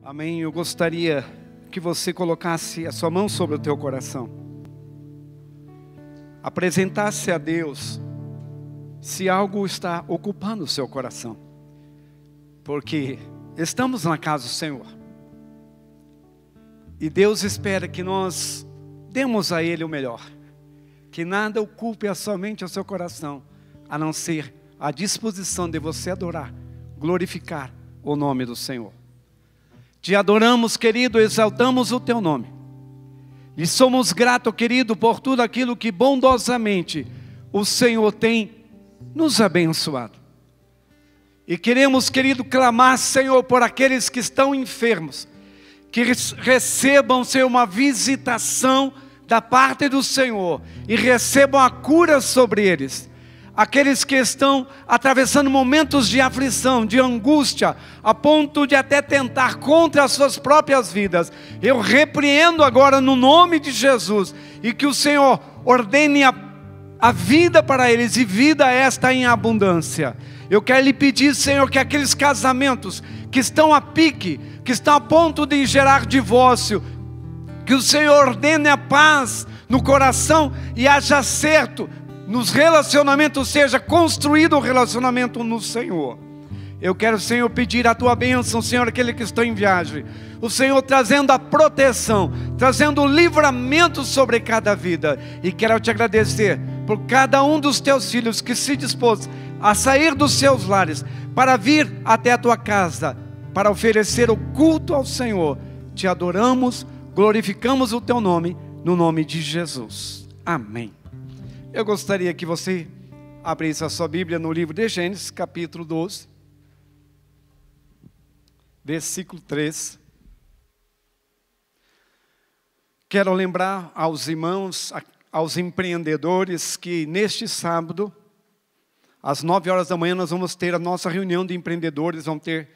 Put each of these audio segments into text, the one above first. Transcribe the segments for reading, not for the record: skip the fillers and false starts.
Amém. Eu gostaria que você colocasse a sua mão sobre o teu coração. Apresentasse a Deus se algo está ocupando o seu coração. Porque estamos na casa do Senhor. E Deus espera que nós demos a Ele o melhor. Que nada ocupe somente o seu coração, a não ser a disposição de você adorar, glorificar o nome do Senhor. Te adoramos, querido, exaltamos o teu nome. E somos gratos, querido, por tudo aquilo que bondosamente o Senhor tem nos abençoado. E queremos, querido, clamar, Senhor, por aqueles que estão enfermos, que recebam, Senhor, uma visitação da parte do Senhor e recebam a cura sobre eles. Aqueles que estão atravessando momentos de aflição, de angústia, a ponto de até tentar contra as suas próprias vidas, eu repreendo agora no nome de Jesus, e que o Senhor ordene a vida para eles, e vida esta em abundância. Eu quero lhe pedir, Senhor, que aqueles casamentos que estão a pique, que estão a ponto de gerar divórcio, que o Senhor ordene a paz no coração e haja acerto nos relacionamentos, seja construído o relacionamento no Senhor. Eu quero, Senhor, pedir a tua bênção, Senhor, aquele que está em viagem. O Senhor trazendo a proteção, trazendo o livramento sobre cada vida. E quero te agradecer por cada um dos teus filhos que se dispôs a sair dos seus lares para vir até a tua casa, para oferecer o culto ao Senhor. Te adoramos, glorificamos o teu nome, no nome de Jesus. Amém. Eu gostaria que você abrisse a sua Bíblia no livro de Gênesis, capítulo 12, versículo 3. Quero lembrar aos irmãos, aos empreendedores, que neste sábado, às 9 horas da manhã, nós vamos ter a nossa reunião de empreendedores. Vão ter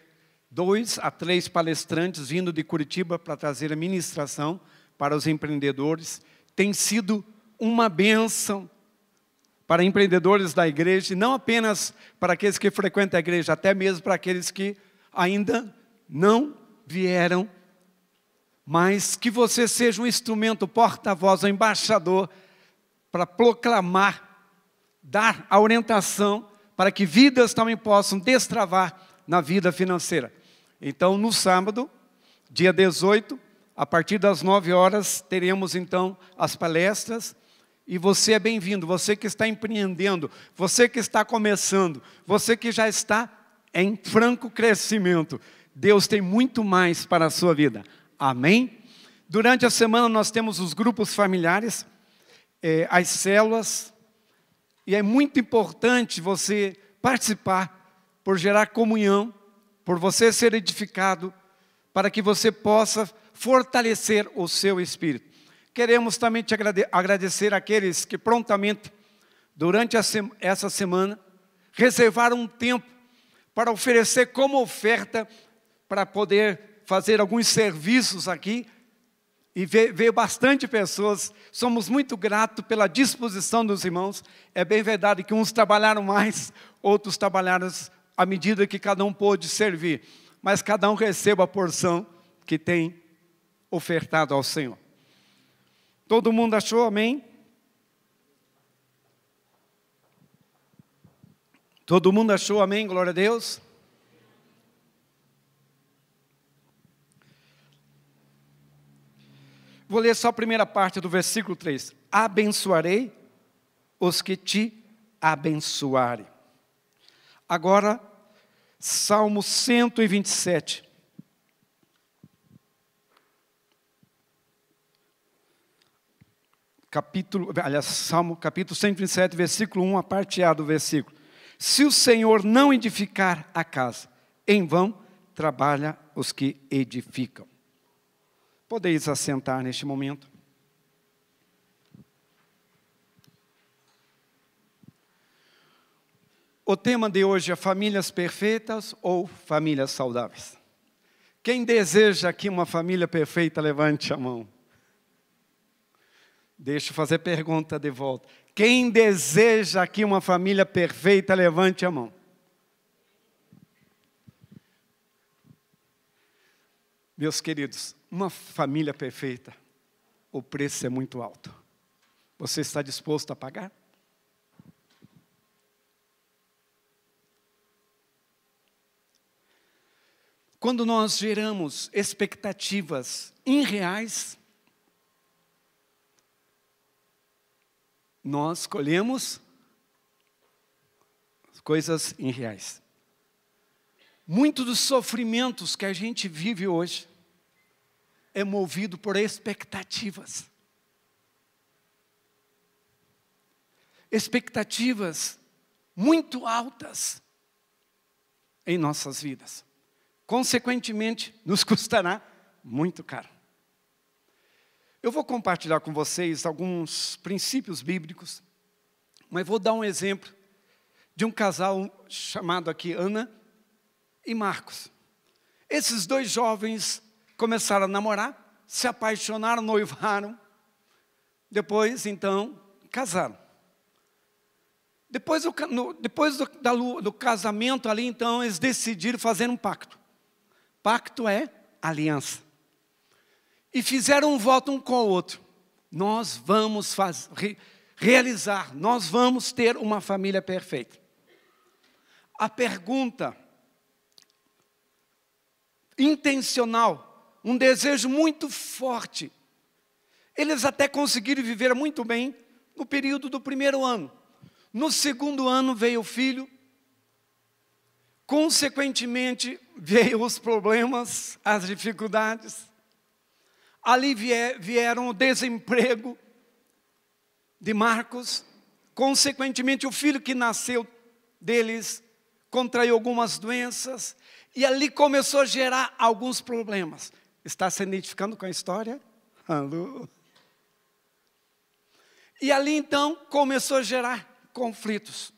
2 a 3 palestrantes vindo de Curitiba para trazer a ministração para os empreendedores. Tem sido uma bênção para empreendedores da igreja, e não apenas para aqueles que frequentam a igreja, até mesmo para aqueles que ainda não vieram, mas que você seja um instrumento, porta-voz, um embaixador, para proclamar, dar a orientação, para que vidas também possam destravar na vida financeira. Então, no sábado, dia 18, a partir das 9 horas, teremos então as palestras. E você é bem-vindo, você que está empreendendo, você que está começando, você que já está em franco crescimento. Deus tem muito mais para a sua vida. Amém? Durante a semana nós temos os grupos familiares, as células, e é muito importante você participar, por gerar comunhão, por você ser edificado, para que você possa fortalecer o seu espírito. Queremos também te agradecer àqueles que prontamente, durante essa semana, reservaram um tempo para oferecer como oferta, para poder fazer alguns serviços aqui. E veio bastante pessoas. Somos muito gratos pela disposição dos irmãos. É bem verdade que uns trabalharam mais, outros trabalharam à medida que cada um pôde servir. Mas cada um receba a porção que tem ofertado ao Senhor. Todo mundo achou? Amém? Todo mundo achou? Amém? Glória a Deus. Vou ler só a primeira parte do versículo 3. Abençoarei os que te abençoarem. Agora, Salmo 127. Salmo capítulo 127, versículo 1, a parte A do versículo. Se o Senhor não edificar a casa, em vão trabalha os que edificam. Podeis assentar neste momento. O tema de hoje é famílias perfeitas ou famílias saudáveis. Quem deseja aqui uma família perfeita, levante a mão. Deixa eu fazer pergunta de volta. Quem deseja aqui uma família perfeita, levante a mão. Meus queridos, uma família perfeita, o preço é muito alto. Você está disposto a pagar? Quando nós geramos expectativas irreais, nós colhemos coisas irreais. Muitos dos sofrimentos que a gente vive hoje é movido por expectativas. Expectativas muito altas em nossas vidas. Consequentemente, nos custará muito caro. Eu vou compartilhar com vocês alguns princípios bíblicos, mas vou dar um exemplo de um casal chamado aqui Ana e Marcos. Esses dois jovens começaram a namorar, se apaixonaram, noivaram, depois então casaram. Depois do casamento ali então eles decidiram fazer um pacto. Pacto é aliança. E fizeram um voto um com o outro. Nós vamos realizar, nós vamos ter uma família perfeita. A pergunta intencional, um desejo muito forte. Eles até conseguiram viver muito bem no período do primeiro ano. No segundo ano veio o filho. Consequentemente, veio os problemas, as dificuldades. Ali vieram o desemprego de Marcos. Consequentemente, o filho que nasceu deles contraiu algumas doenças. E ali começou a gerar alguns problemas. Está se identificando com a história? Alô? E ali então começou a gerar conflitos.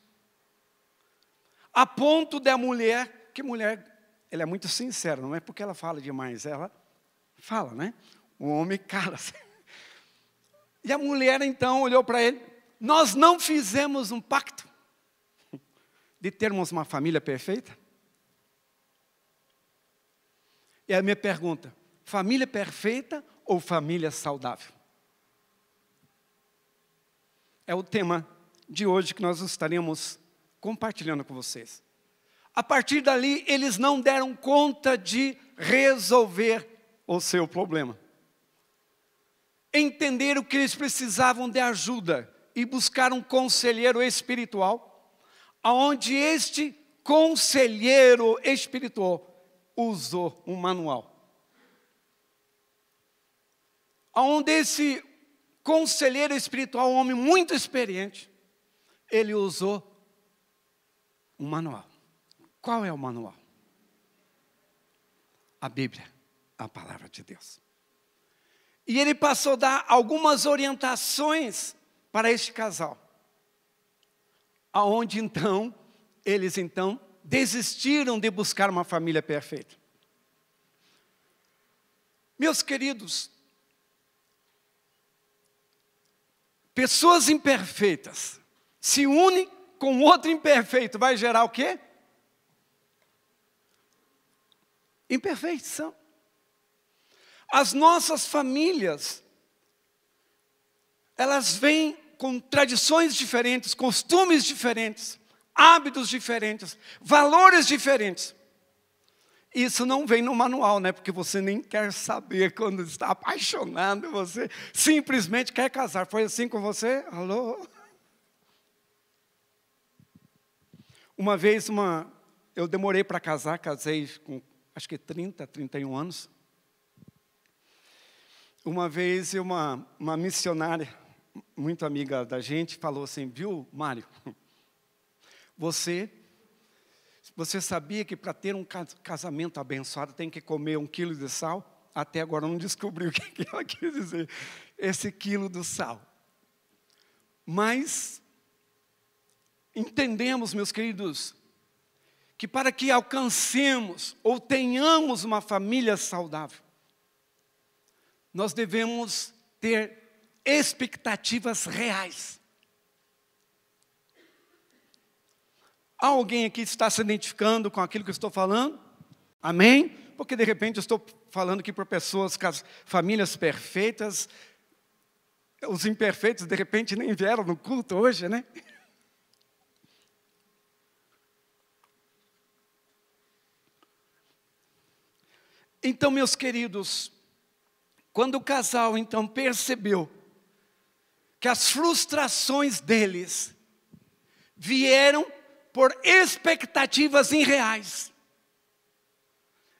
A ponto da mulher, que mulher, ela é muito sincera, não é porque ela fala demais, ela fala, né? O homem cala-se. E a mulher então olhou para ele, nós não fizemos um pacto de termos uma família perfeita? E a minha pergunta, família perfeita ou família saudável? É o tema de hoje que nós estaremos compartilhando com vocês. A partir dali, eles não deram conta de resolver o seu problema. Entenderam que eles precisavam de ajuda e buscaram um conselheiro espiritual, aonde este conselheiro espiritual usou um manual. Aonde esse conselheiro espiritual, um homem muito experiente, ele usou um manual. Qual é o manual? A Bíblia, a palavra de Deus. E ele passou a dar algumas orientações para este casal. Aonde então, eles então desistiram de buscar uma família perfeita. Meus queridos, pessoas imperfeitas se unem com outro imperfeito, vai gerar o quê? Imperfeição. As nossas famílias, elas vêm com tradições diferentes, costumes diferentes, hábitos diferentes, valores diferentes. Isso não vem no manual, né? Porque você nem quer saber quando está apaixonado, você simplesmente quer casar. Foi assim com você? Alô? Uma vez, eu demorei para casar, casei com acho que 30, 31 anos. Uma vez uma missionária, muito amiga da gente, falou assim, viu, Mário, você sabia que para ter um casamento abençoado tem que comer 1 quilo de sal? Até agora eu não descobri o que ela quis dizer, esse quilo do sal. Mas entendemos, meus queridos, que para que alcancemos ou tenhamos uma família saudável, nós devemos ter expectativas reais. Há alguém aqui que está se identificando com aquilo que eu estou falando? Amém? porque de repente eu estou falando aqui para pessoas, famílias perfeitas, os imperfeitos de repente nem vieram no culto hoje, né? Então, meus queridos, quando o casal então percebeu que as frustrações deles vieram por expectativas irreais,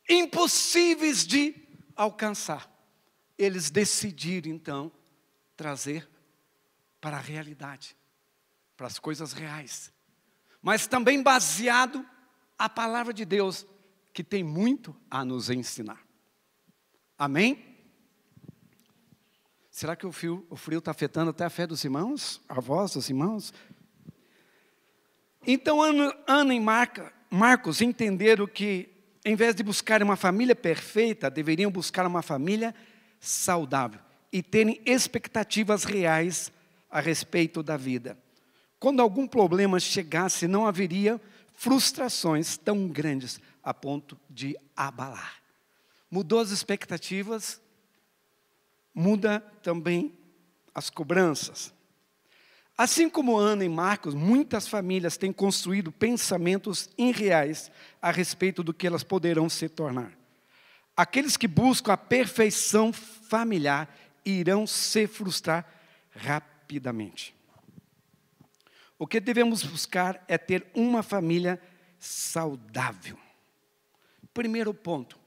impossíveis de alcançar, eles decidiram então trazer para a realidade, para as coisas reais, mas também baseado na palavra de Deus, que tem muito a nos ensinar. Amém? Será que o frio está afetando até a fé dos irmãos? A voz dos irmãos? Então, Ana e Marcos entenderam que, em vez de buscar uma família perfeita, deveriam buscar uma família saudável e terem expectativas reais a respeito da vida. Quando algum problema chegasse, não haveria frustrações tão grandes a ponto de abalar. Mudou as expectativas, muda também as cobranças. Assim como Ana e Marcos, muitas famílias têm construído pensamentos irreais a respeito do que elas poderão se tornar. Aqueles que buscam a perfeição familiar irão se frustrar rapidamente. O que devemos buscar é ter uma família saudável. Primeiro ponto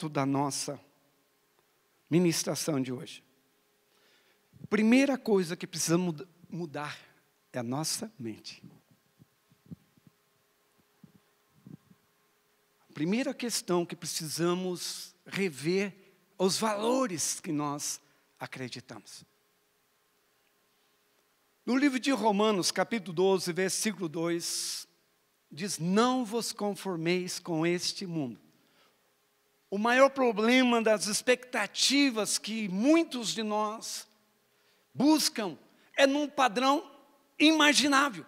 da nossa ministração de hoje. Primeira coisa que precisamos mudar é a nossa mente. A primeira questão que precisamos rever os valores que nós acreditamos. No livro de Romanos, capítulo 12, versículo 2, diz: não vos conformeis com este mundo. O maior problema das expectativas que muitos de nós buscam é num padrão imaginável,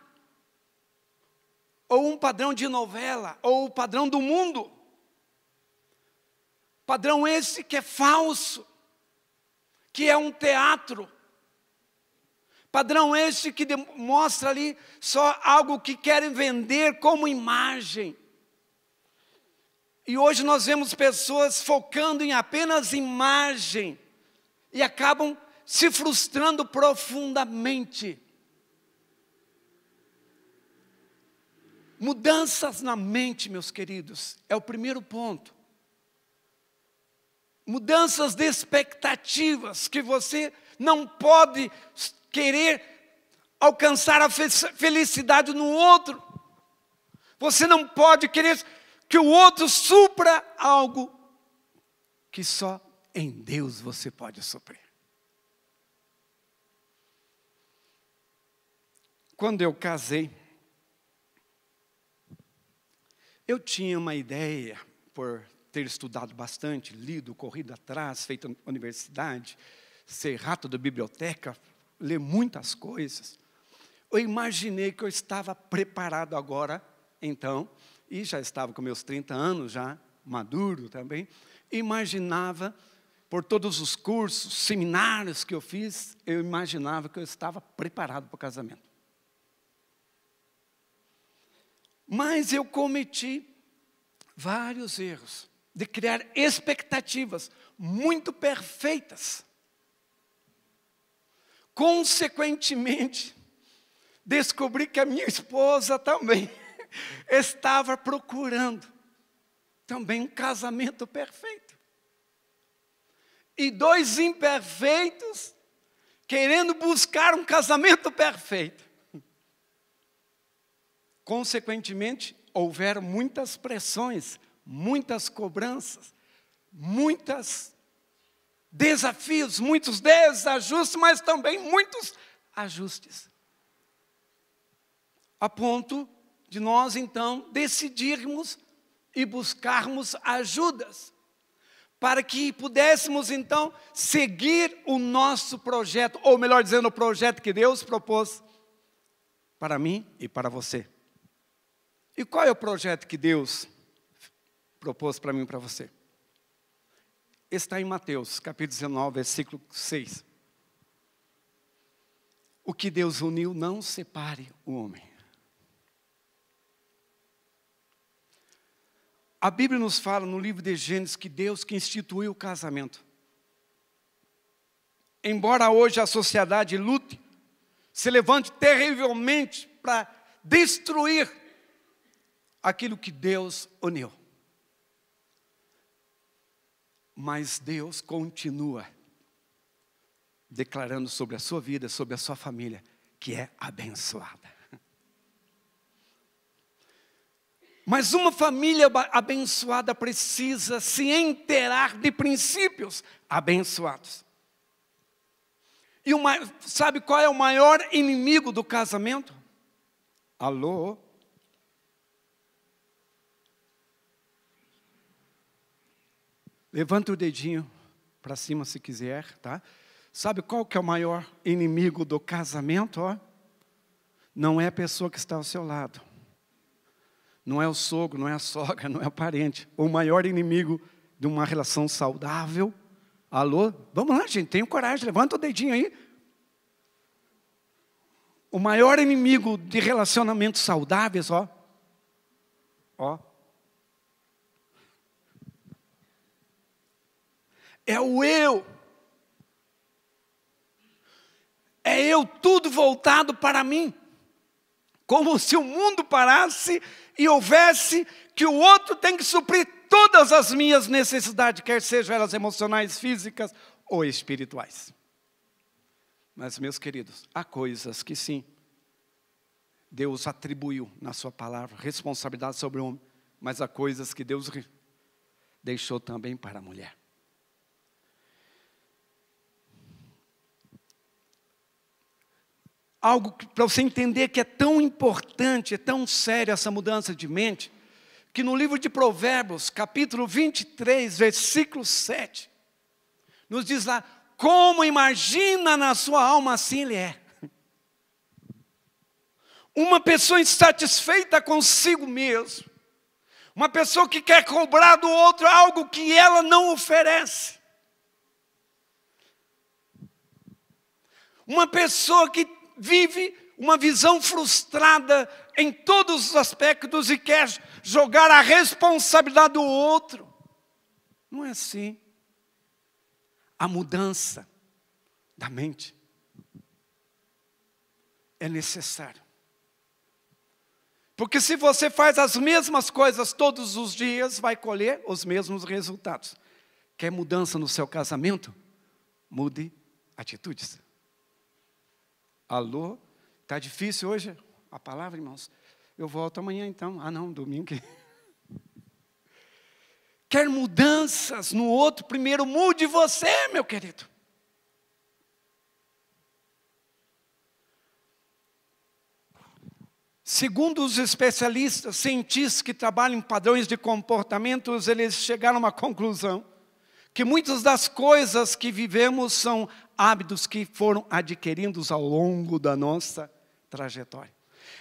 ou um padrão de novela, ou o padrão do mundo. Padrão esse que é falso, que é um teatro. Padrão esse que mostra ali só algo que querem vender como imagem. E hoje nós vemos pessoas focando em apenas imagem e acabam se frustrando profundamente. Mudanças na mente, meus queridos, é o primeiro ponto. Mudanças de expectativas, que você não pode querer alcançar a felicidade no outro. Você não pode querer que o outro supra algo que só em Deus você pode suprir. Quando eu casei, eu tinha uma ideia, por ter estudado bastante, lido, corrido atrás, feito universidade, ser rato da biblioteca, ler muitas coisas. Eu imaginei que eu estava preparado agora, então, e já estava com meus 30 anos, já maduro também, imaginava, por todos os cursos, seminários que eu fiz, eu imaginava que eu estava preparado para o casamento. Mas eu cometi vários erros de criar expectativas muito perfeitas. Consequentemente, descobri que a minha esposa também estava procurando também um casamento perfeito. E dois imperfeitos querendo buscar um casamento perfeito. Consequentemente, houveram muitas pressões, muitas cobranças, muitos desafios, muitos desajustes, mas também muitos ajustes. A ponto de nós, então, decidirmos e buscarmos ajudas, para que pudéssemos, então, seguir o nosso projeto, ou melhor dizendo, o projeto que Deus propôs para mim e para você. E qual é o projeto que Deus propôs para mim e para você? Está em Mateus, capítulo 19, versículo 6. O que Deus uniu, não separe o homem. A Bíblia nos fala no livro de Gênesis que Deus que instituiu o casamento. Embora hoje a sociedade lute, se levante terrivelmente para destruir aquilo que Deus uniu. Mas Deus continua declarando sobre a sua vida, sobre a sua família, que é abençoada. Mas uma família abençoada precisa se inteirar de princípios abençoados. E sabe qual é o maior inimigo do casamento? Alô? Levanta o dedinho para cima se quiser, tá? Sabe qual que é o maior inimigo do casamento? Ó? Não é a pessoa que está ao seu lado. Não é o sogro, não é a sogra, não é o parente. O maior inimigo de uma relação saudável. Alô? Vamos lá, gente, tenham coragem, levanta o dedinho aí. O maior inimigo de relacionamentos saudáveis, ó. É o eu. É eu tudo voltado para mim. Como se o mundo parasse e houvesse que o outro tem que suprir todas as minhas necessidades, quer sejam elas emocionais, físicas ou espirituais. Mas, meus queridos, há coisas que sim, Deus atribuiu na sua palavra, responsabilidade sobre o homem, mas há coisas que Deus deixou também para a mulher. Algo para você entender que é tão importante, é tão séria essa mudança de mente, que no livro de Provérbios, capítulo 23, versículo 7, nos diz lá, como imagina na sua alma, assim ele é. Uma pessoa insatisfeita consigo mesmo, uma pessoa que quer cobrar do outro algo que ela não oferece. Uma pessoa que vive uma visão frustrada em todos os aspectos e quer jogar a responsabilidade do outro. Não é assim. A mudança da mente é necessária. Porque se você faz as mesmas coisas todos os dias, vai colher os mesmos resultados. Quer mudança no seu casamento? Mude atitudes. Alô? Está difícil hoje a palavra, irmãos? Eu volto amanhã então. Ah não, domingo. Quer mudanças no outro? Primeiro mude você, meu querido. Segundo os especialistas, cientistas que trabalham em padrões de comportamentos, eles chegaram a uma conclusão que muitas das coisas que vivemos são hábitos que foram adquiridos ao longo da nossa trajetória.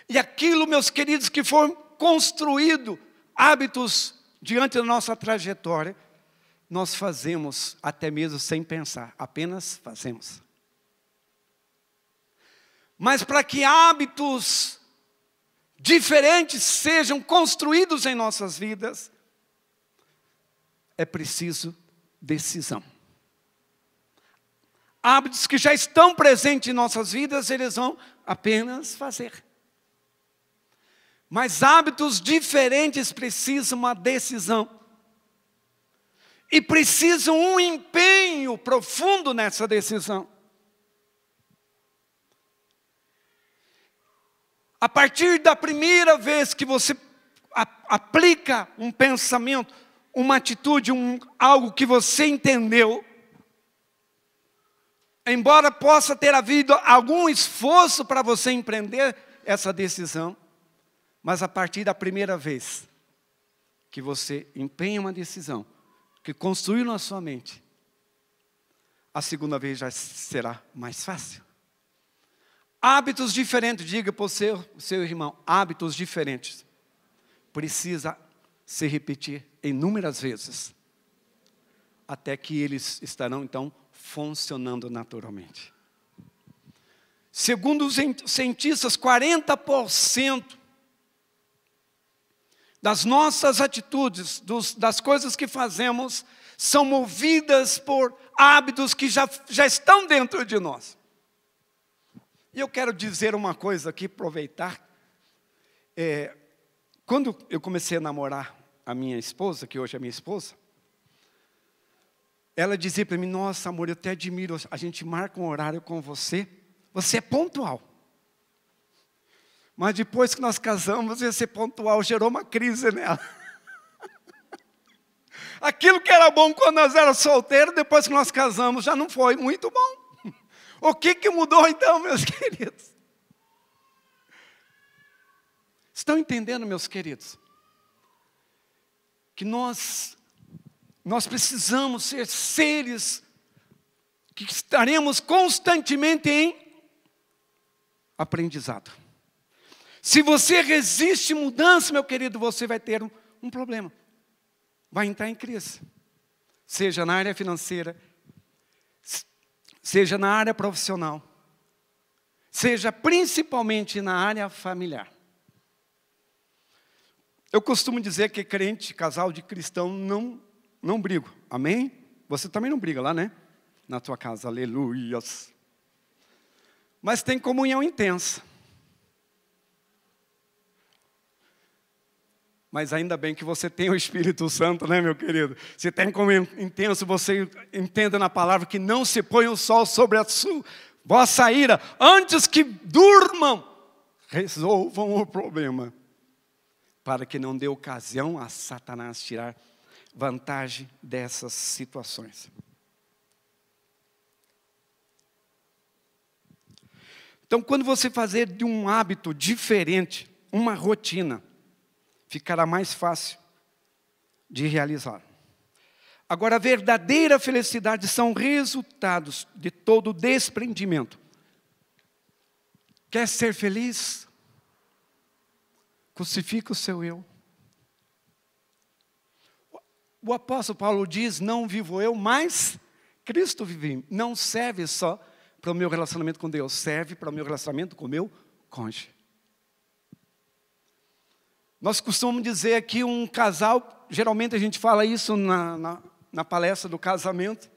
E aquilo, meus queridos, que foram construídos, hábitos diante da nossa trajetória, nós fazemos até mesmo sem pensar, apenas fazemos. Mas para que hábitos diferentes sejam construídos em nossas vidas, é preciso decisão. Hábitos que já estão presentes em nossas vidas, eles vão apenas fazer. Mas hábitos diferentes precisam uma decisão. E precisam um empenho profundo nessa decisão. A partir da primeira vez que você aplica um pensamento, uma atitude, algo que você entendeu, embora possa ter havido algum esforço para você empreender essa decisão, mas a partir da primeira vez que você empenha uma decisão, que construiu na sua mente, a segunda vez já será mais fácil. Hábitos diferentes, diga para o seu irmão, hábitos diferentes. precisa se repetir inúmeras vezes, até que eles estarão, então, funcionando naturalmente. Segundo os cientistas, 40% das nossas atitudes, das coisas que fazemos, são movidas por hábitos que já estão dentro de nós. E eu quero dizer uma coisa aqui, aproveitar. Quando eu comecei a namorar a minha esposa, que hoje é minha esposa, ela dizia para mim: nossa, amor, eu te admiro, a gente marca um horário com você, você é pontual. Mas depois que nós casamos, esse pontual gerou uma crise nela. Aquilo que era bom quando nós éramos solteiros, depois que nós casamos, já não foi muito bom. O que mudou então, meus queridos? Estão entendendo, meus queridos? Que nós precisamos ser seres que estaremos constantemente em aprendizado. Se você resiste mudança, meu querido, você vai ter um problema. Vai entrar em crise. Seja na área financeira, seja na área profissional, seja principalmente na área familiar. Eu costumo dizer que crente, casal de cristão, não brigo. Amém? Você também não briga lá, né? Na tua casa, aleluias. Mas tem comunhão intensa. Mas ainda bem que você tem o Espírito Santo, né, meu querido? Se tem comunhão intensa, você entenda na palavra que não se põe o sol sobre a vossa ira, antes que durmam, resolvam o problema, para que não dê ocasião a Satanás tirar vantagem dessas situações. Então, quando você fazer de um hábito diferente, uma rotina, ficará mais fácil de realizar. Agora, a verdadeira felicidade são resultados de todo desprendimento. Quer ser feliz? Crucifica o seu eu. O apóstolo Paulo diz: não vivo eu, mas Cristo vive em mim. Não serve só para o meu relacionamento com Deus, serve para o meu relacionamento com o meu cônjuge. Nós costumamos dizer que um casal, geralmente a gente fala isso na palestra do casamento,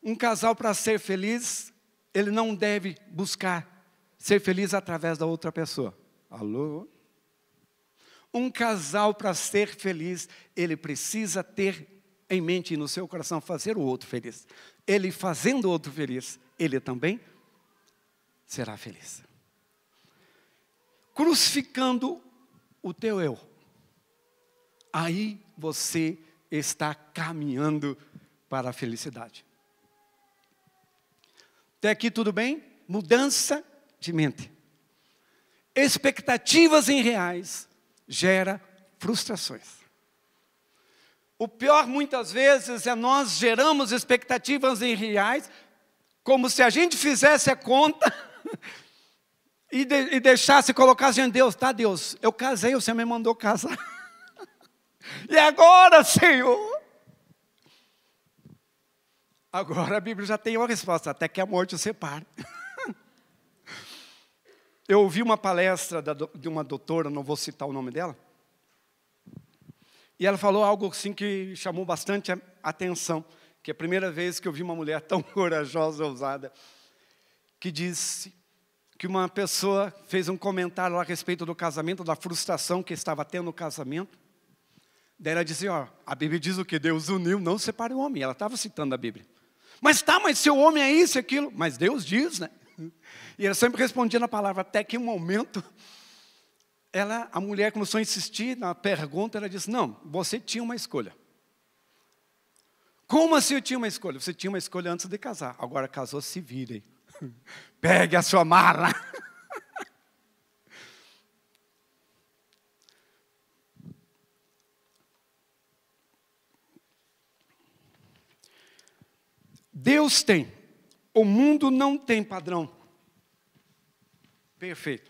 um casal, para ser feliz, ele não deve buscar ser feliz através da outra pessoa. Alô? Um casal, para ser feliz, ele precisa ter em mente e no seu coração fazer o outro feliz. Ele fazendo o outro feliz, ele também será feliz. Crucificando o teu eu, aí você está caminhando para a felicidade. Até aqui tudo bem? Mudança de mente. Expectativas irreais gera frustrações. O pior, muitas vezes, é nós geramos expectativas irreais, como se a gente fizesse a conta e deixasse, colocasse em Deus: tá, Deus, eu casei, você me mandou casar. E agora, Senhor? Agora a Bíblia já tem uma resposta: até que a morte o separe. Eu ouvi uma palestra de uma doutora, não vou citar o nome dela, e ela falou algo assim que chamou bastante a atenção, que é a primeira vez que eu vi uma mulher tão corajosa e ousada, que disse que uma pessoa fez um comentário a respeito do casamento, da frustração que estava tendo no casamento. Daí ela disse: ó, a Bíblia diz o que? Deus uniu, não separa o homem. Ela estava citando a Bíblia. Mas seu homem é isso e aquilo. Mas Deus diz, né? E ela sempre respondia na palavra, até que um momento, a mulher começou a insistir na pergunta. Ela disse: não, você tinha uma escolha. Como assim eu tinha uma escolha? Você tinha uma escolha antes de casar. Agora casou, se virem. Pegue a sua mala. Deus tem, o mundo não tem padrão perfeito.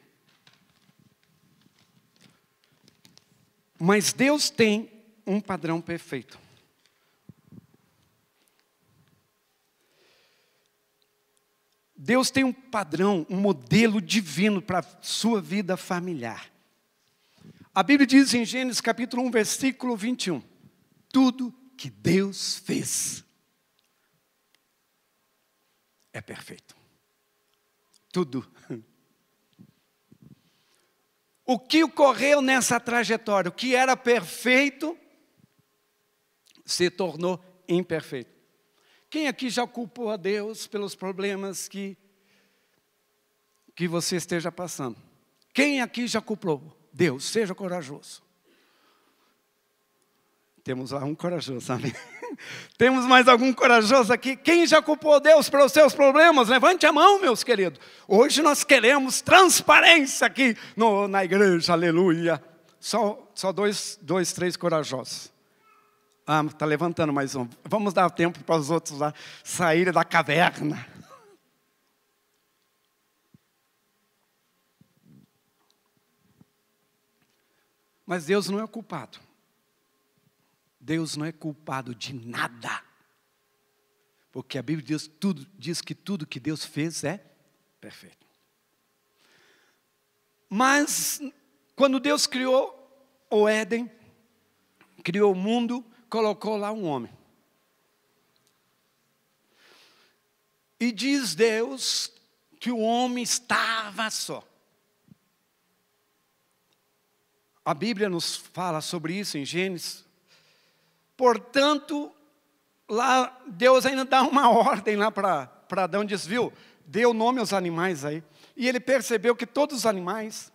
Mas Deus tem um padrão perfeito. Deus tem um padrão, um modelo divino para a sua vida familiar. A Bíblia diz em Gênesis capítulo 1, versículo 21. Tudo que Deus fez é perfeito. Tudo. O que ocorreu nessa trajetória? O que era perfeito se tornou imperfeito. Quem aqui já culpou a Deus pelos problemas que você esteja passando? Quem aqui já culpou Deus? Seja corajoso. Temos lá um corajoso, sabe? Temos mais algum corajoso aqui? Quem já culpou Deus pelos seus problemas? Levante a mão, meus queridos. Hoje nós queremos transparência aqui na igreja, aleluia. Só dois, três corajosos. Ah, está levantando mais um. Vamos dar tempo para os outros lá saírem da caverna. Mas Deus não é culpado. Deus não é culpado de nada. Porque a Bíblia diz que tudo que Deus fez é perfeito. Mas, quando Deus criou o Éden, criou o mundo, colocou lá um homem. E diz Deus que o homem estava só. A Bíblia nos fala sobre isso em Gênesis. Portanto, lá Deus ainda dá uma ordem lá para Adão, diz, viu? Deu nome aos animais aí. E ele percebeu que todos os animais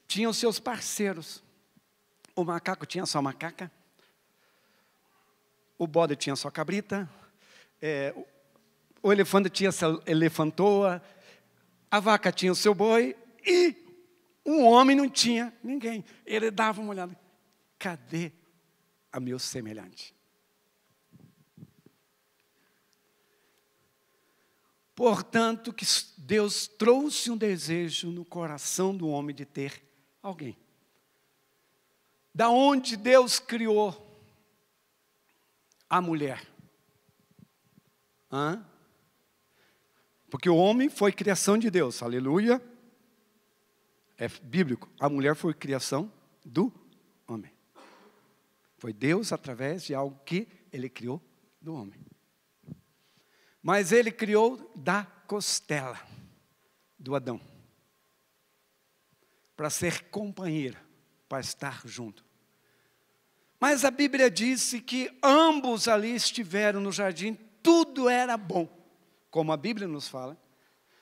tinham seus parceiros. O macaco tinha sua macaca. O bode tinha sua cabrita. O elefante tinha sua elefantoa. A vaca tinha o seu boi. E o homem não tinha ninguém. Ele dava uma olhada. Cadê a meu semelhante? Portanto, que Deus trouxe um desejo no coração do homem de ter alguém. Da onde Deus criou a mulher? Porque o homem foi criação de Deus, aleluia. É bíblico, a mulher foi criação do homem. Foi Deus através de algo que Ele criou do homem. Mas Ele criou da costela do Adão. Para ser companheira, para estar junto. Mas a Bíblia disse que ambos ali estiveram no jardim, tudo era bom, como a Bíblia nos fala.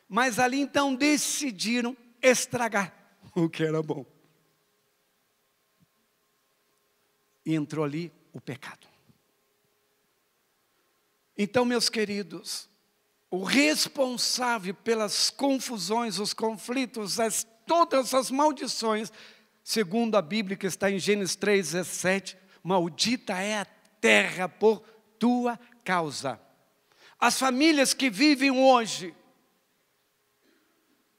Mas ali então decidiram estragar o que era bom. E entrou ali o pecado. Então, meus queridos, o responsável pelas confusões, os conflitos, todas as maldições, segundo a Bíblia que está em Gênesis 3:17, maldita é a terra por tua causa. As famílias que vivem hoje,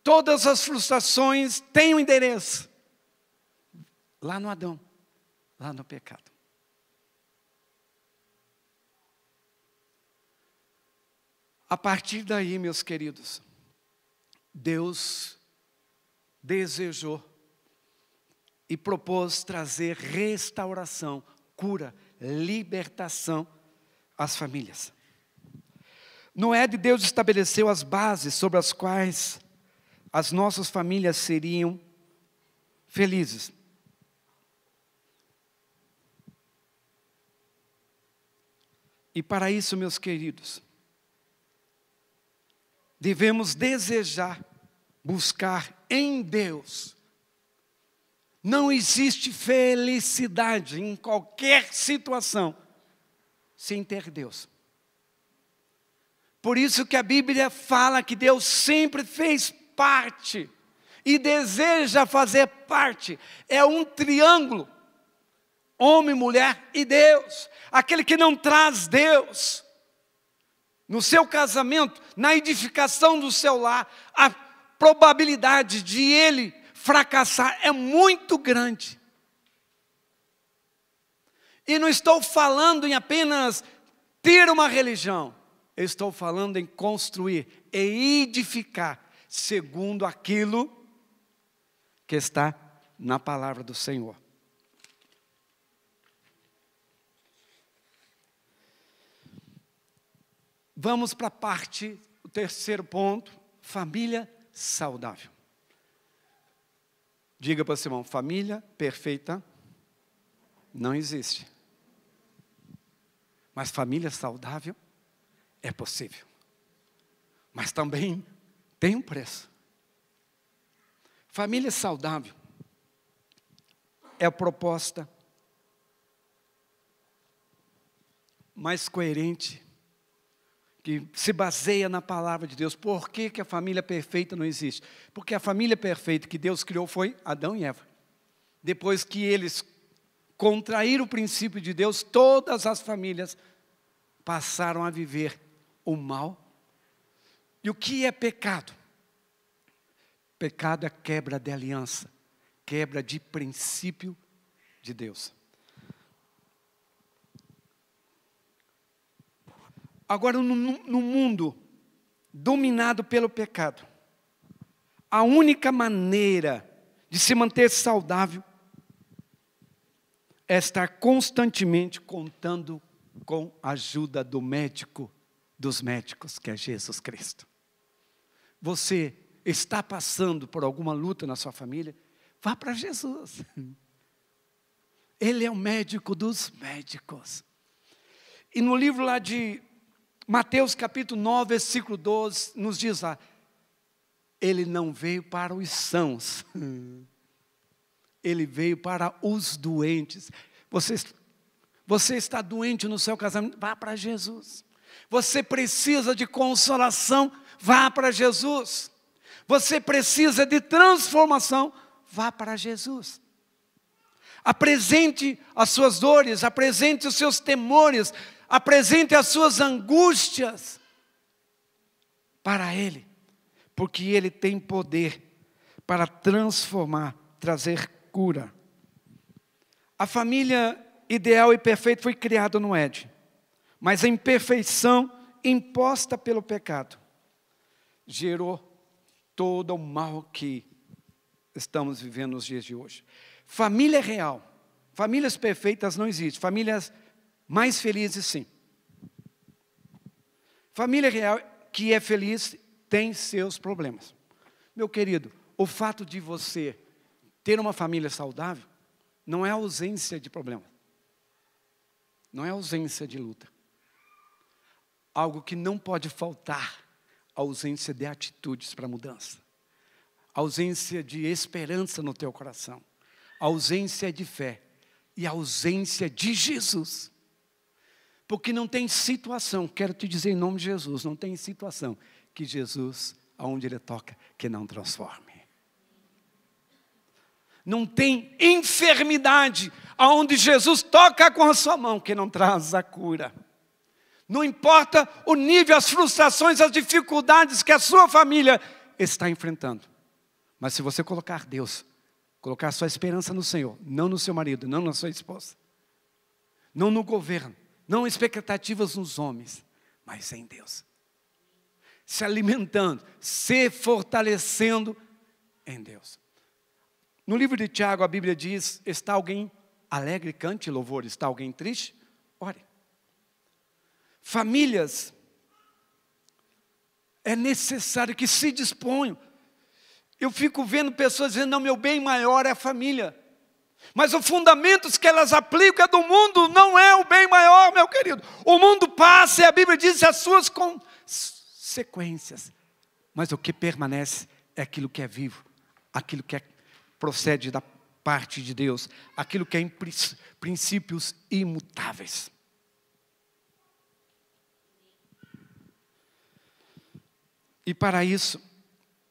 todas as frustrações têm um endereço. Lá no Adão, lá no pecado. A partir daí, meus queridos, Deus desejou e propôs trazer restauração, cura, libertação às famílias. No Éden, Deus estabeleceu as bases sobre as quais as nossas famílias seriam felizes. E para isso, meus queridos, devemos desejar, buscar em Deus. Não existe felicidade em qualquer situação sem ter Deus. Por isso que a Bíblia fala que Deus sempre fez parte e deseja fazer parte. É um triângulo, homem, mulher e Deus. Aquele que não traz Deus no seu casamento, na edificação do seu lar, a probabilidade de ele fracassar é muito grande. E não estou falando em apenas ter uma religião. Eu estou falando em construir e edificar segundo aquilo que está na palavra do Senhor. Vamos para a parte, o terceiro ponto, família saudável. Diga para o seu irmão, família perfeita não existe. Mas família saudável é possível. Mas também tem um preço. Família saudável é a proposta mais coerente, que se baseia na palavra de Deus. Por que que a família perfeita não existe? Porque a família perfeita que Deus criou foi Adão e Eva. Depois que eles contraíram o princípio de Deus, todas as famílias passaram a viver o mal. E o que é pecado? Pecado é quebra de aliança, quebra de princípio de Deus. Agora, no mundo dominado pelo pecado, a única maneira de se manter saudável é estar constantemente contando com a ajuda do médico, dos médicos, que é Jesus Cristo. Você está passando por alguma luta na sua família? Vá para Jesus. Ele é o médico dos médicos. E no livro lá de Mateus capítulo 9, versículo 12, nos diz lá, ele não veio para os sãos, ele veio para os doentes. Você está doente no seu casamento, vá para Jesus. Você precisa de consolação, vá para Jesus. Você precisa de transformação, vá para Jesus. Apresente as suas dores, apresente os seus temores, apresente as suas angústias para Ele, porque Ele tem poder para transformar, trazer cura. A família ideal e perfeita foi criada no Éden, mas a imperfeição imposta pelo pecado gerou todo o mal que estamos vivendo nos dias de hoje. Família real, famílias perfeitas não existem, famílias mais felizes sim. Família real que é feliz tem seus problemas. Meu querido, o fato de você ter uma família saudável não é ausência de problema. Não é ausência de luta. Algo que não pode faltar, ausência de atitudes para mudança. Ausência de esperança no teu coração. Ausência de fé. E ausência de Jesus. Porque não tem situação, quero te dizer em nome de Jesus, não tem situação que Jesus, aonde Ele toca, que não transforme. Não tem enfermidade aonde Jesus toca com a sua mão que não traz a cura. Não importa o nível, as frustrações, as dificuldades que a sua família está enfrentando. Mas se você colocar Deus, colocar sua esperança no Senhor, não no seu marido, não na sua esposa, não no governo, não expectativas nos homens, mas em Deus. Se alimentando, se fortalecendo em Deus. No livro de Tiago, a Bíblia diz, está alguém alegre, cante louvor, está alguém triste? Ore. Famílias, é necessário que se disponham. Eu fico vendo pessoas dizendo, não, meu bem maior é a família. Mas os fundamentos que elas aplicam é do mundo, não é o bem maior, meu querido. O mundo passa e a Bíblia diz as suas consequências. Mas o que permanece é aquilo que é vivo, aquilo que procede da parte de Deus, aquilo que é em princípios imutáveis. E para isso,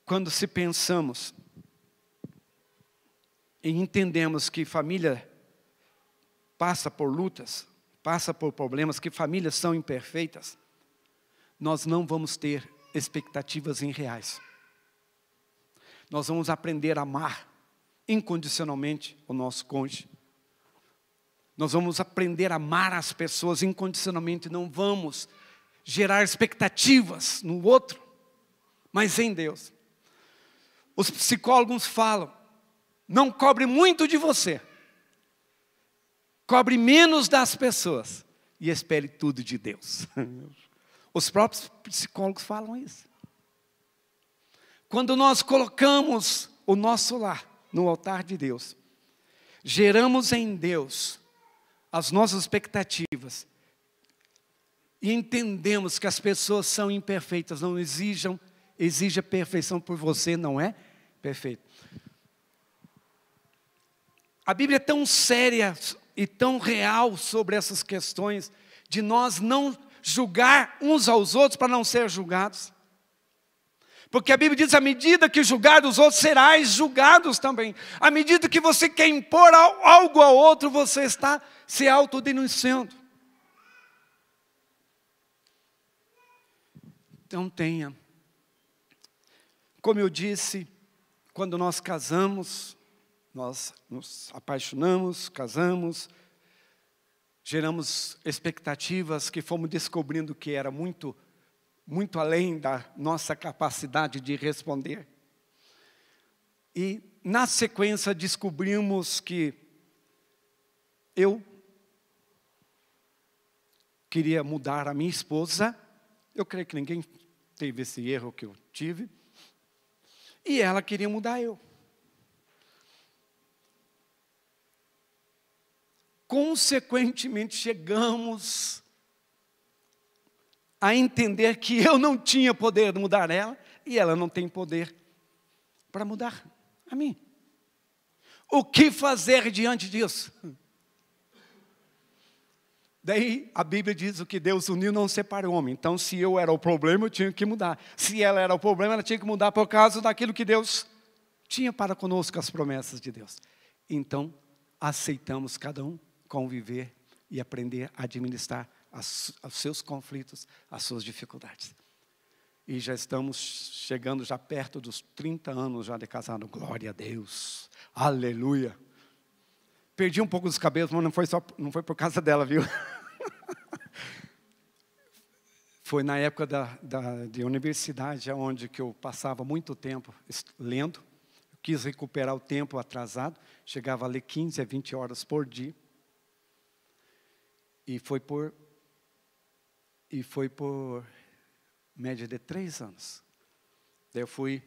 quando se pensamos e entendemos que família passa por lutas, passa por problemas, que famílias são imperfeitas, nós não vamos ter expectativas irreais. Nós vamos aprender a amar incondicionalmente o nosso cônjuge. Nós vamos aprender a amar as pessoas incondicionalmente, não vamos gerar expectativas no outro, mas em Deus. Os psicólogos falam, não cobre muito de você, cobre menos das pessoas e espere tudo de Deus. Os próprios psicólogos falam isso. Quando nós colocamos o nosso lar no altar de Deus, geramos em Deus as nossas expectativas e entendemos que as pessoas são imperfeitas, não exija perfeição por você, não é perfeito. A Bíblia é tão séria e tão real sobre essas questões de nós não julgar uns aos outros para não ser julgados. Porque a Bíblia diz, à medida que julgar os outros, serás julgados também. À medida que você quer impor algo ao outro, você está se autodenunciando. Então tenha. Como eu disse, quando nós casamos, nós nos apaixonamos, casamos, geramos expectativas que fomos descobrindo que era muito além da nossa capacidade de responder. E, na sequência, descobrimos que eu queria mudar a minha esposa. Eu creio que ninguém teve esse erro que eu tive. E ela queria mudar eu. Consequentemente, chegamos a entender que eu não tinha poder de mudar ela, e ela não tem poder para mudar a mim. O que fazer diante disso? Daí a Bíblia diz, o que Deus uniu não separa o homem. Então, se eu era o problema, eu tinha que mudar. Se ela era o problema, ela tinha que mudar por causa daquilo que Deus tinha para conosco, as promessas de Deus. Então, aceitamos cada um conviver e aprender a administrar os seus conflitos, as suas dificuldades. E já estamos chegando já perto dos 30 anos já de casado. Glória a Deus. Aleluia. Perdi um pouco dos cabelos, mas não foi por causa dela, viu? Foi na época de universidade, onde que eu passava muito tempo lendo. Eu quis recuperar o tempo atrasado. Chegava a ler 15 a 20 horas por dia. E foi por média de 3 anos. Daí eu fui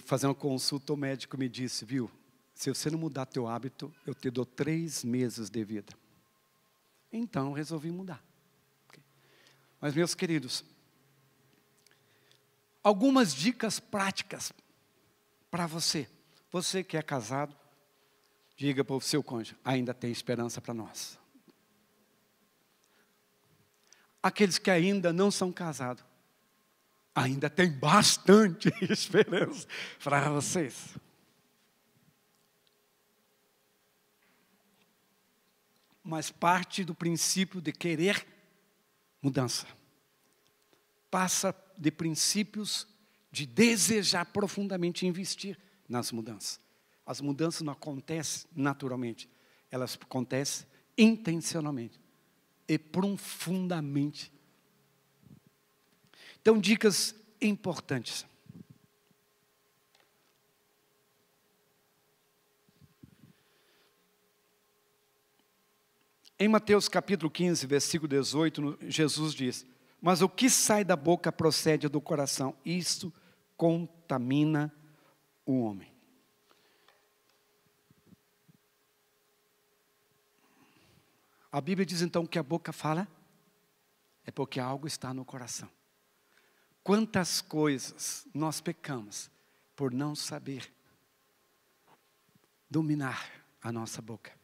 fazer uma consulta, o médico me disse, viu, se você não mudar teu hábito, eu te dou 3 meses de vida. Então, eu resolvi mudar. Mas, meus queridos, algumas dicas práticas para você. Você que é casado, diga para o seu cônjuge, ainda tem esperança para nós. Aqueles que ainda não são casados, ainda tem bastante esperança para vocês. Mas parte do princípio de querer mudança. Passa de princípios de desejar profundamente investir nas mudanças. As mudanças não acontecem naturalmente, elas acontecem intencionalmente e profundamente. Então, dicas importantes. Em Mateus capítulo 15, versículo 18, Jesus diz, mas o que sai da boca procede do coração, isto contamina o homem. A Bíblia diz então que a boca fala, é porque algo está no coração. Quantas coisas nós pecamos por não saber dominar a nossa boca.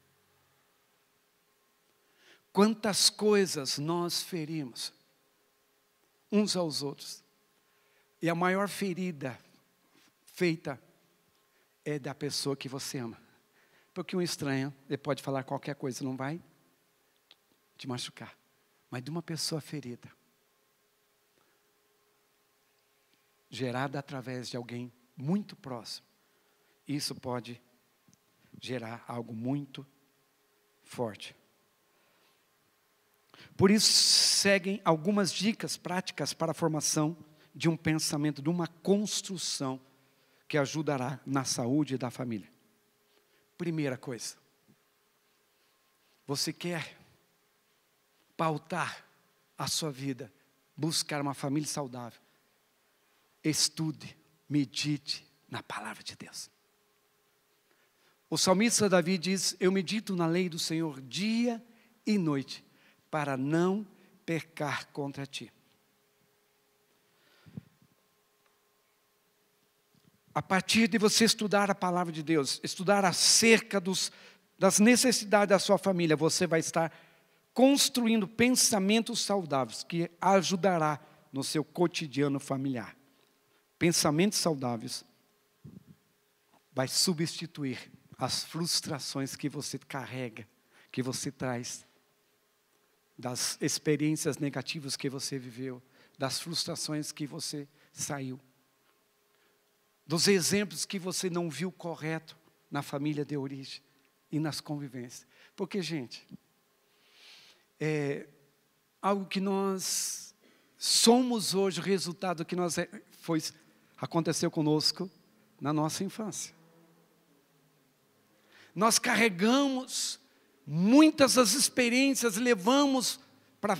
Quantas coisas nós ferimos uns aos outros. E a maior ferida feita é da pessoa que você ama. Porque um estranho, ele pode falar qualquer coisa, não vai te machucar. Mas de uma pessoa ferida, gerada através de alguém muito próximo, isso pode gerar algo muito forte. Por isso, seguem algumas dicas práticas para a formação de um pensamento, de uma construção que ajudará na saúde da família. Primeira coisa, você quer pautar a sua vida, buscar uma família saudável, estude, medite na palavra de Deus. O salmista Davi diz: eu medito na lei do Senhor dia e noite, para não pecar contra ti. A partir de você estudar a palavra de Deus, estudar acerca das necessidades da sua família, você vai estar construindo pensamentos saudáveis que ajudará no seu cotidiano familiar. Pensamentos saudáveis vai substituir as frustrações que você carrega, que você traz, das experiências negativas que você viveu, das frustrações que você saiu, dos exemplos que você não viu correto na família de origem e nas convivências. Porque, gente, é algo que nós somos hoje, o resultado que aconteceu conosco na nossa infância. Nós carregamos muitas das experiências, levamos para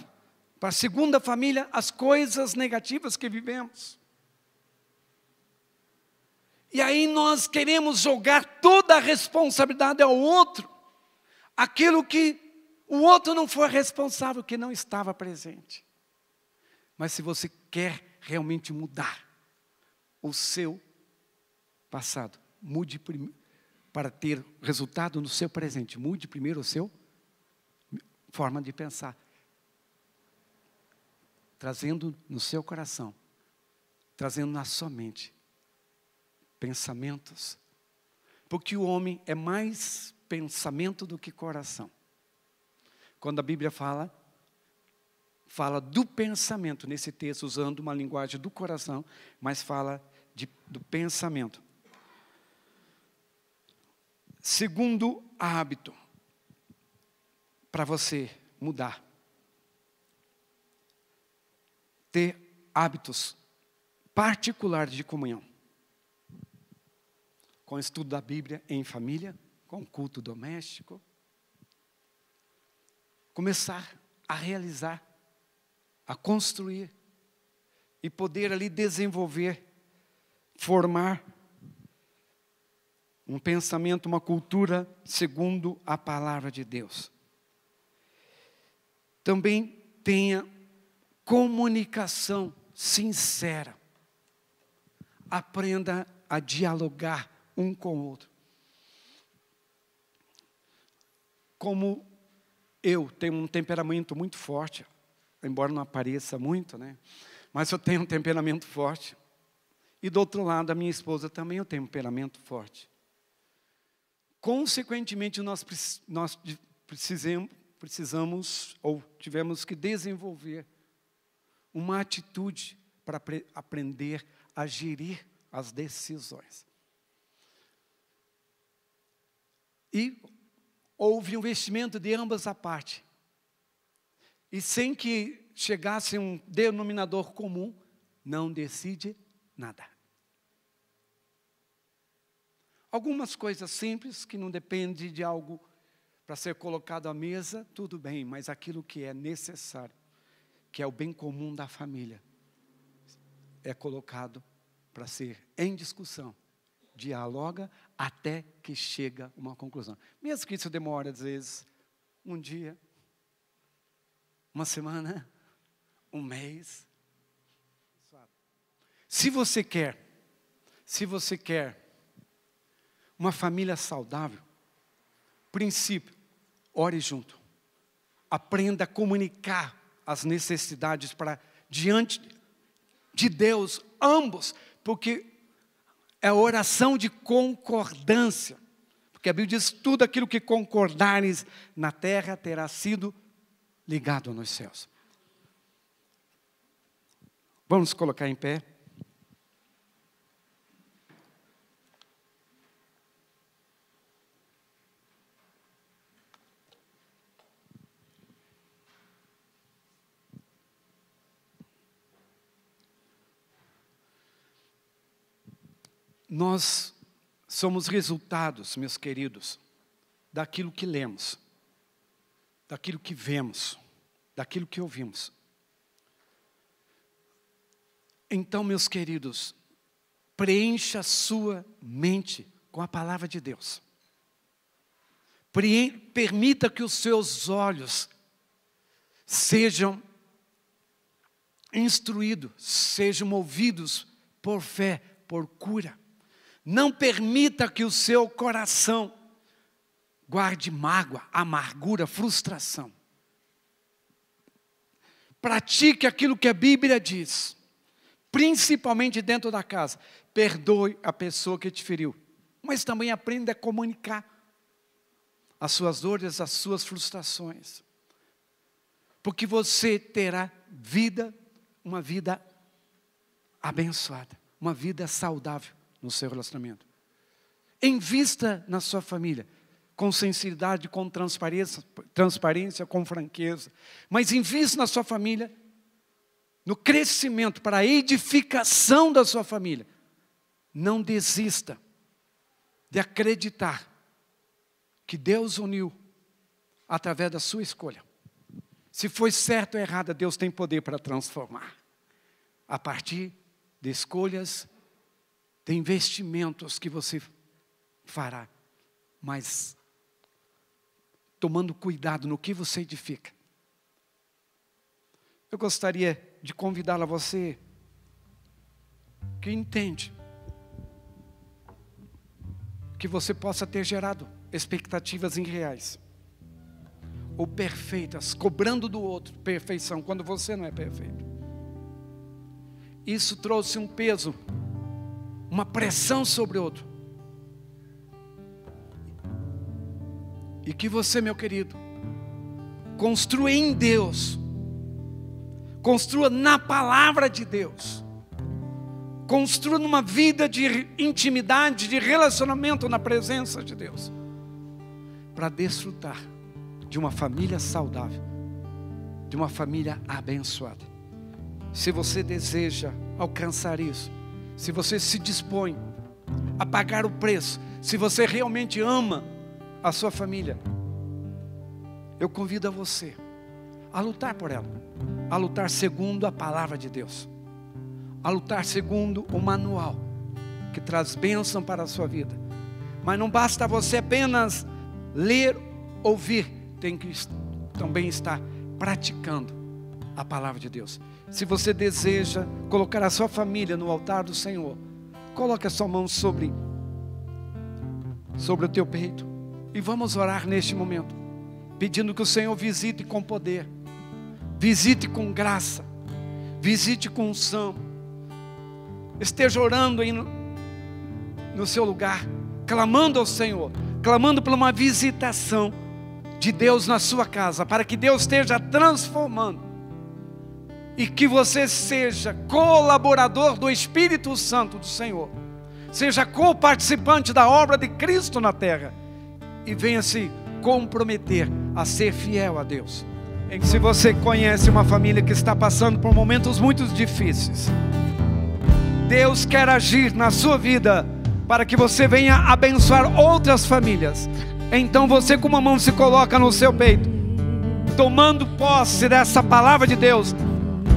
a segunda família as coisas negativas que vivemos. E aí nós queremos jogar toda a responsabilidade ao outro, aquilo que o outro não foi responsável, que não estava presente. Mas se você quer realmente mudar o seu passado, mude para ter resultado no seu presente. Mude primeiro a sua forma de pensar, trazendo no seu coração, trazendo na sua mente pensamentos, porque o homem é mais pensamento do que coração. Quando a Bíblia fala do pensamento, nesse texto, usando uma linguagem do coração, mas fala do pensamento. Segundo hábito, para você mudar, ter hábitos particulares de comunhão, com o estudo da Bíblia em família, com culto doméstico, começar a realizar, a construir e poder ali desenvolver, formar um pensamento, uma cultura segundo a palavra de Deus. Também tenha comunicação sincera. Aprenda a dialogar um com o outro. Como eu tenho um temperamento muito forte, embora não apareça muito, né? Mas eu tenho um temperamento forte. E do outro lado, a minha esposa também tem um temperamento forte. Consequentemente, nós precisamos ou tivemos que desenvolver uma atitude para aprender a gerir as decisões. E houve um investimento de ambas as partes. E sem que chegasse um denominador comum, não decide nada. Algumas coisas simples, que não dependem de algo para ser colocado à mesa, tudo bem, mas aquilo que é necessário, que é o bem comum da família, é colocado para ser em discussão. Dialoga até que chega uma conclusão. Mesmo que isso demore, às vezes, um dia, uma semana, um mês. Se você quer uma família saudável, princípio, ore junto. Aprenda a comunicar as necessidades para diante de Deus, ambos, porque é oração de concordância. Porque a Bíblia diz, tudo aquilo que concordares na terra terá sido ligado nos céus. Vamos colocar em pé. Nós somos resultados, meus queridos, daquilo que lemos, daquilo que vemos, daquilo que ouvimos. Então, meus queridos, preencha a sua mente com a palavra de Deus. Permita que os seus olhos sejam instruídos, sejam movidos por fé, por cura. Não permita que o seu coração guarde mágoa, amargura, frustração. Pratique aquilo que a Bíblia diz, principalmente dentro da casa. Perdoe a pessoa que te feriu, mas também aprenda a comunicar as suas dores, as suas frustrações. Porque você terá uma vida abençoada, uma vida saudável no seu relacionamento. Invista na sua família, com sinceridade, com transparência, com franqueza. Mas invista na sua família, no crescimento, para a edificação da sua família. Não desista de acreditar que Deus uniu através da sua escolha. Se foi certo ou errada, Deus tem poder para transformar. A partir de escolhas, de investimentos que você fará, mas tomando cuidado no que você edifica. Eu gostaria de convidá-la a você que entende que você possa ter gerado expectativas irreais ou perfeitas, cobrando do outro perfeição, quando você não é perfeito. Isso trouxe um peso, uma pressão sobre o outro. E que você, meu querido, construa em Deus, construa na palavra de Deus, construa numa vida de intimidade, de relacionamento na presença de Deus, para desfrutar de uma família saudável, de uma família abençoada. Se você deseja alcançar isso, se você se dispõe a pagar o preço, se você realmente ama a sua família, eu convido a você a lutar por ela, a lutar segundo a palavra de Deus, a lutar segundo o manual que traz bênção para a sua vida. Mas não basta você apenas ler, ouvir, tem que também estar praticando a palavra de Deus. Se você deseja colocar a sua família no altar do Senhor, coloque a sua mão sobre o teu peito e vamos orar neste momento, pedindo que o Senhor visite com poder, visite com graça, visite com unção. Esteja orando aí no seu lugar, clamando ao Senhor, clamando por uma visitação de Deus na sua casa, para que Deus esteja transformando e que você seja colaborador do Espírito Santo do Senhor, seja co-participante da obra de Cristo na terra e venha se comprometer a ser fiel a Deus. Se você conhece uma família que está passando por momentos muito difíceis, Deus quer agir na sua vida para que você venha abençoar outras famílias. Então você com uma mão se coloca no seu peito, tomando posse dessa palavra de Deus,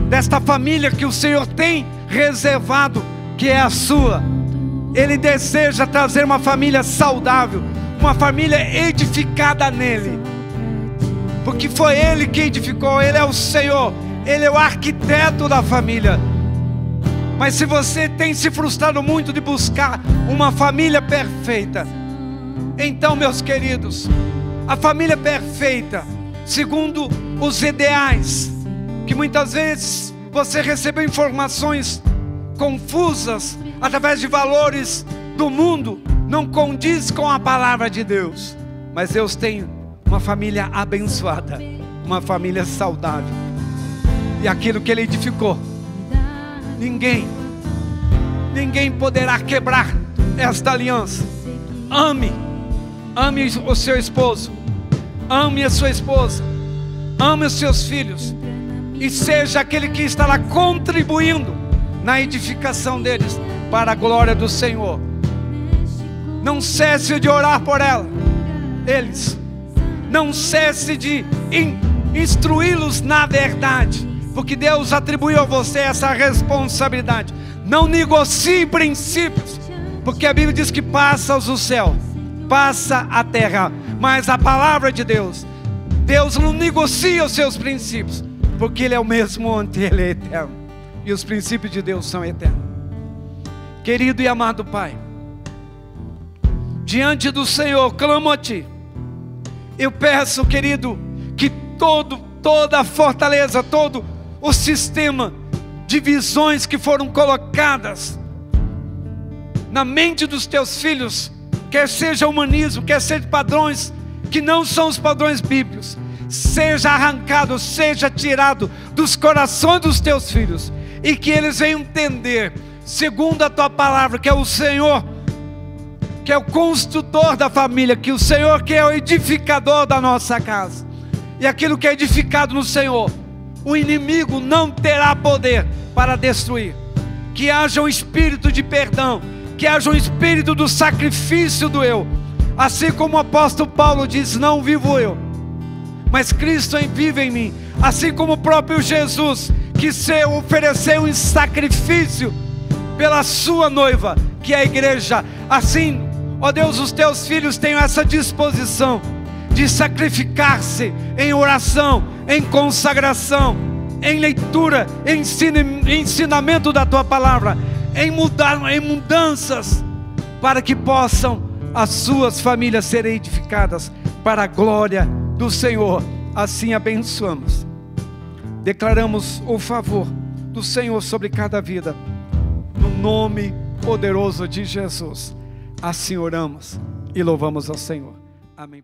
desta família que o Senhor tem reservado, que é a sua. Ele deseja trazer uma família saudável, uma família edificada nele, porque foi Ele que edificou, Ele é o Senhor, Ele é o arquiteto da família. Mas se você tem se frustrado muito de buscar uma família perfeita, então, meus queridos, a família perfeita, segundo os ideais, que muitas vezes você recebeu informações confusas, através de valores do mundo, não condiz com a palavra de Deus. Mas Deus tem uma família abençoada, uma família saudável, e aquilo que Ele edificou, ninguém poderá quebrar esta aliança. Ame o seu esposo, ame a sua esposa, ame os seus filhos, e seja aquele que estará contribuindo na edificação deles, para a glória do Senhor. Não cesse de orar por eles. Não cesse de instruí-los na verdade, porque Deus atribuiu a você essa responsabilidade. Não negocie princípios, porque a Bíblia diz que passa o céu, passa a terra, mas a palavra de Deus, Deus não negocia os seus princípios, porque Ele é o mesmo ontem, Ele é eterno, e os princípios de Deus são eternos. Querido e amado Pai, diante do Senhor, clamo a Ti. Eu peço, querido, que toda a fortaleza, todo o sistema de visões que foram colocadas na mente dos Teus filhos, quer seja humanismo, quer seja padrões que não são os padrões bíblicos, seja arrancado, seja tirado dos corações dos Teus filhos, e que eles venham entender, segundo a Tua palavra, que é o Senhor que é o construtor da família, que o Senhor que é o edificador da nossa casa, e aquilo que é edificado no Senhor, o inimigo não terá poder para destruir. Que haja um espírito de perdão, que haja um espírito do sacrifício do eu, assim como o apóstolo Paulo diz: não vivo eu, mas Cristo vive em mim. Assim como o próprio Jesus, que se ofereceu em sacrifício pela sua noiva, que é a igreja. Assim, ó Deus, os Teus filhos tenham essa disposição de sacrificar-se em oração, em consagração, em leitura, em ensinamento da Tua palavra, em mudanças, para que possam as suas famílias serem edificadas para a glória do Senhor. Assim abençoamos, declaramos o favor do Senhor sobre cada vida, no nome poderoso de Jesus. Assim oramos e louvamos ao Senhor. Amém.